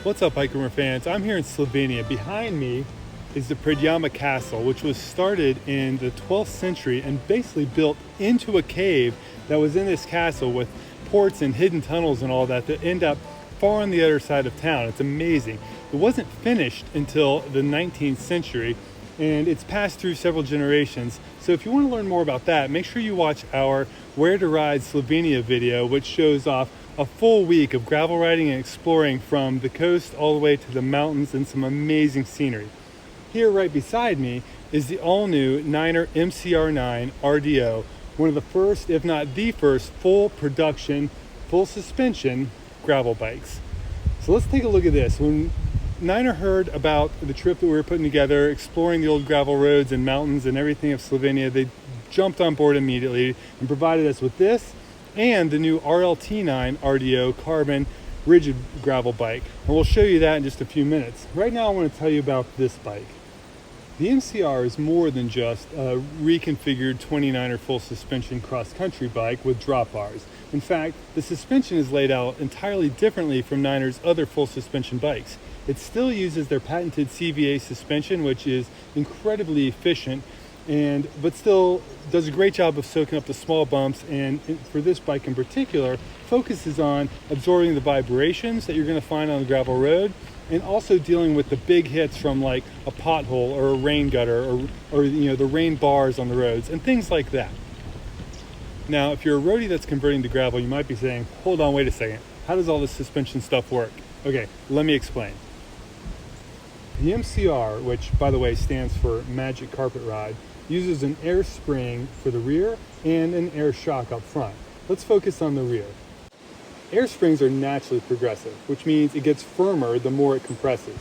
What's up, hiker fans? I'm here in Slovenia. Behind me is the Predjama Castle, which was started in the 12th century and basically built into a cave that was in this castle with ports and hidden tunnels and all that end up far on the other side of town. It's amazing. It wasn't finished until the 19th century, and it's passed through several generations. So if you want to learn more about that, make sure you watch our Where to Ride Slovenia video, which shows off a full week of gravel riding and exploring from the coast all the way to the mountains and some amazing scenery. Here right beside me is the all-new Niner MCR 9 RDO, one of the first, if not the first, full production, full suspension gravel bikes. So let's take a look at this. When Niner heard about the trip that we were putting together, exploring the old gravel roads and mountains and everything of Slovenia, they jumped on board immediately and provided us with this and the new RLT9 RDO carbon rigid gravel bike. And we'll show you that in just a few minutes. Right now I want to tell you about this bike. The MCR is more than just a reconfigured 29er full suspension cross-country bike with drop bars. In fact, the suspension is laid out entirely differently from Niner's other full suspension bikes. It still uses their patented CVA suspension, which is incredibly efficient, but still does a great job of soaking up the small bumps, and for this bike in particular, focuses on absorbing the vibrations that you're going to find on the gravel road, and also dealing with the big hits from like a pothole or a rain gutter or the rain bars on the roads and things like that. Now, if you're a roadie that's converting to gravel, you might be saying, hold on, wait a second. How does all this suspension stuff work? Okay, let me explain. The MCR, which by the way stands for Magic Carpet Ride, uses an air spring for the rear and an air shock up front. Let's focus on the rear. Air springs are naturally progressive, which means it gets firmer the more it compresses.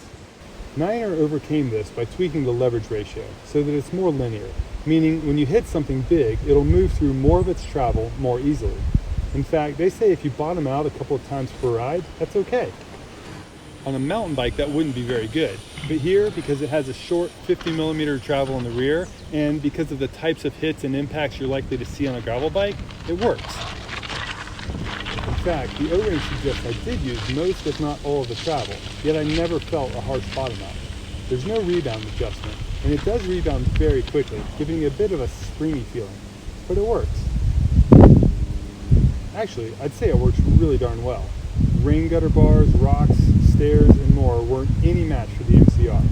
Niner overcame this by tweaking the leverage ratio so that it's more linear, meaning when you hit something big, it'll move through more of its travel more easily. In fact, they say if you bottom out a couple of times per ride, that's okay. On a mountain bike, that wouldn't be very good. But here, because it has a short 50mm travel in the rear, and because of the types of hits and impacts you're likely to see on a gravel bike, it works. In fact, the O-ring suggests I did use most, if not all, of the travel, yet I never felt a harsh bottom out. There's no rebound adjustment, and it does rebound very quickly, giving it a bit of a springy feeling, but it works. Actually, I'd say it works really darn well. Rain gutter bars, rocks, stairs, and more weren't any match for the MCR.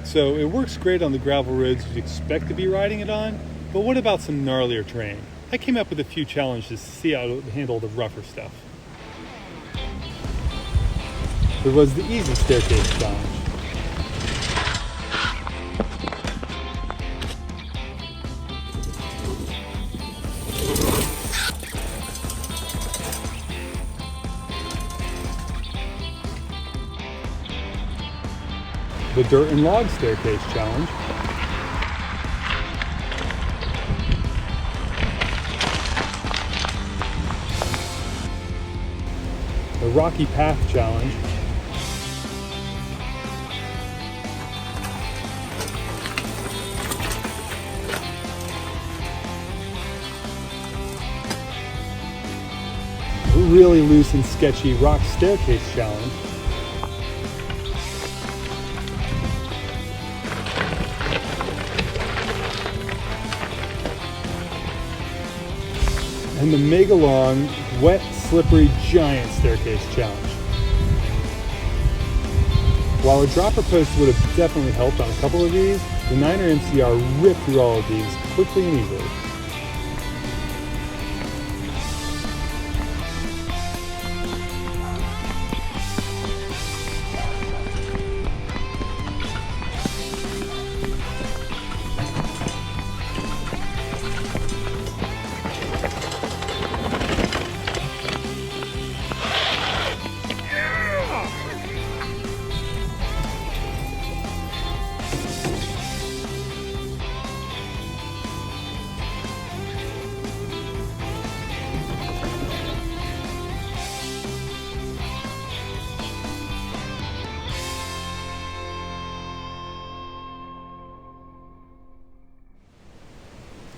So it works great on the gravel roads you'd expect to be riding it on, but what about some gnarlier terrain? I came up with a few challenges to see how to handle the rougher stuff. There was the easy staircase challenge. The dirt and log staircase challenge. The rocky path challenge. The really loose and sketchy rock staircase challenge. And the mega long, wet, slippery, giant staircase challenge. While a dropper post would have definitely helped on a couple of these, the Niner MCR ripped through all of these quickly and easily.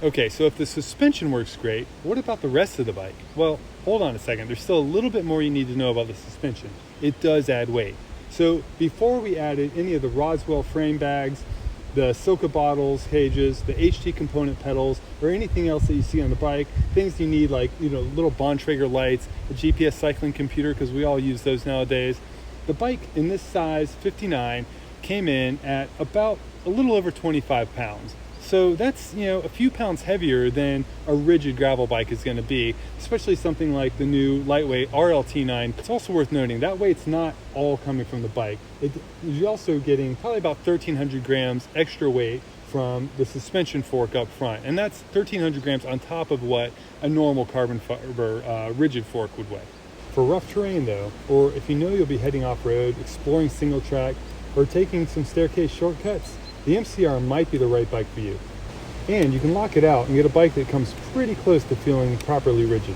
Okay, so if the suspension works great, what about the rest of the bike? Well, hold on a second. There's still a little bit more you need to know about the suspension. It does add weight. So before we added any of the Roswell frame bags, the Silka bottles, cages, the HT component pedals, or anything else that you see on the bike, things you need like, little Bontrager lights, a GPS cycling computer, because we all use those nowadays. The bike in this size 59 came in at about a little over 25 pounds. So that's, a few pounds heavier than a rigid gravel bike is going to be, especially something like the new lightweight RLT9. It's also worth noting that weight's not all coming from the bike. You're also getting probably about 1,300 grams extra weight from the suspension fork up front. And that's 1,300 grams on top of what a normal carbon fiber rigid fork would weigh. For rough terrain though, or if you'll be heading off-road, exploring single track, or taking some staircase shortcuts, the MCR might be the right bike for you. And you can lock it out and get a bike that comes pretty close to feeling properly rigid.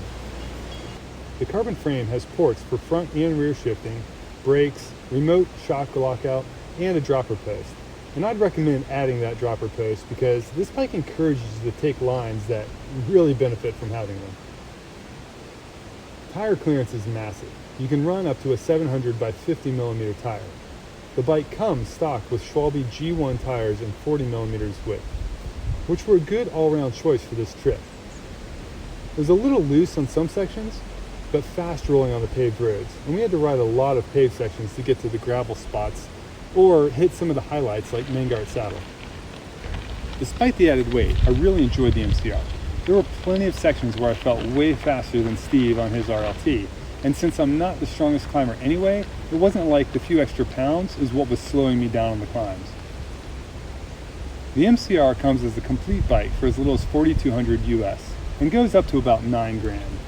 The carbon frame has ports for front and rear shifting, brakes, remote shock lockout, and a dropper post. And I'd recommend adding that dropper post because this bike encourages you to take lines that really benefit from having them. Tire clearance is massive. You can run up to a 700 by 50 millimeter tire. The bike comes stocked with Schwalbe G1 tires in 40 millimeters width, which were a good all-around choice for this trip. It was a little loose on some sections, but fast rolling on the paved roads, and we had to ride a lot of paved sections to get to the gravel spots or hit some of the highlights like Mangart Saddle. Despite the added weight, I really enjoyed the MCR. There were plenty of sections where I felt way faster than Steve on his RLT, and since I'm not the strongest climber anyway, it wasn't like the few extra pounds is what was slowing me down on the climbs. The MCR comes as a complete bike for as little as $4,200 US and goes up to about $9 grand.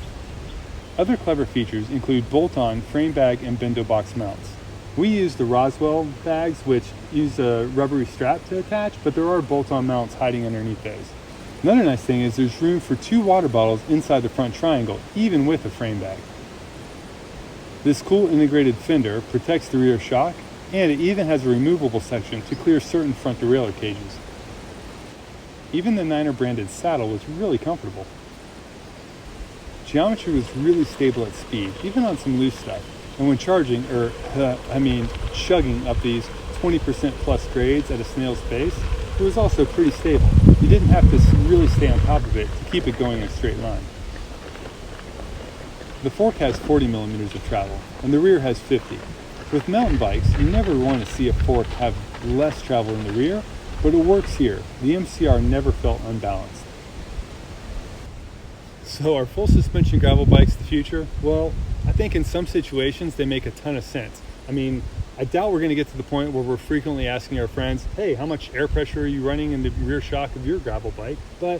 Other clever features include bolt-on frame bag and bendo box mounts. We use the Roswell bags, which use a rubbery strap to attach, but there are bolt-on mounts hiding underneath those. Another nice thing is there's room for 2 water bottles inside the front triangle, even with a frame bag. This cool integrated fender protects the rear shock, and it even has a removable section to clear certain front derailleur cages. Even the Niner branded saddle was really comfortable. Geometry was really stable at speed, even on some loose stuff, and when charging, chugging up these 20% plus grades at a snail's pace, it was also pretty stable. You didn't have to really stay on top of it to keep it going in a straight line. The fork has 40 millimeters of travel, and the rear has 50. With mountain bikes, you never want to see a fork have less travel in the rear, but it works here. The MCR never felt unbalanced. So are full suspension gravel bikes the future? Well, I think in some situations they make a ton of sense. I doubt we're going to get to the point where we're frequently asking our friends, hey, how much air pressure are you running in the rear shock of your gravel bike? But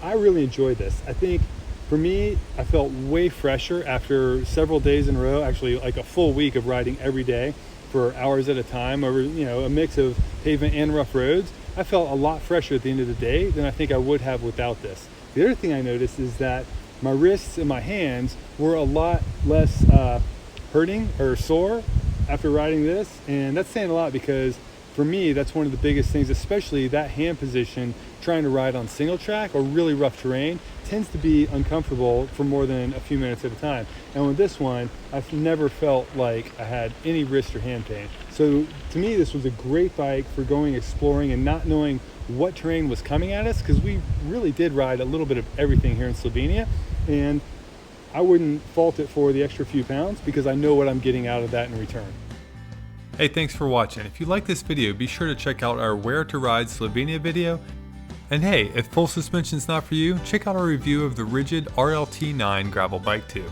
I really enjoyed this. I think for me, I felt way fresher after several days in a row, actually like a full week of riding every day for hours at a time over, a mix of pavement and rough roads. I felt a lot fresher at the end of the day than I think I would have without this. The other thing I noticed is that my wrists and my hands were a lot less hurting or sore after riding this, and that's saying a lot because for me, that's one of the biggest things, especially that hand position, trying to ride on single track or really rough terrain, tends to be uncomfortable for more than a few minutes at a time. And with this one, I've never felt like I had any wrist or hand pain. So to me, this was a great bike for going exploring and not knowing what terrain was coming at us, because we really did ride a little bit of everything here in Slovenia, and I wouldn't fault it for the extra few pounds because I know what I'm getting out of that in return. Hey, thanks for watching. If you like this video, be sure to check out our Where to Ride Slovenia video. And hey, if full suspension's not for you, check out our review of the rigid RLT9 gravel bike too.